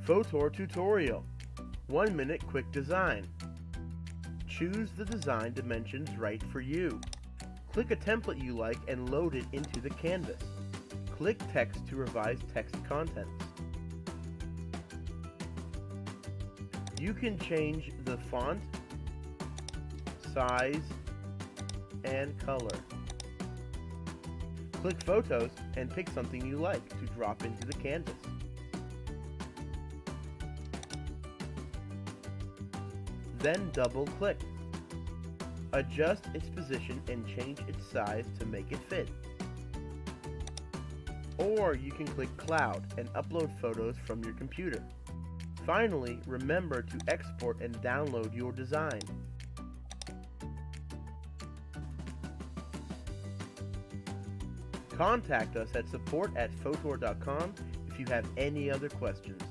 Fotor tutorial. 1-minute quick design. Choose the design dimensions right for you. Click a template you like and load it into the canvas. Click text to revise text contents. You can change the font, size, and color. Click Photos and pick something you like to drop into the canvas. Then double-click. Adjust its position and change its size to make it fit. Or you can click Cloud and upload photos from your computer. Finally, remember to export and download your design. Contact us at support@fotor.com if you have any other questions.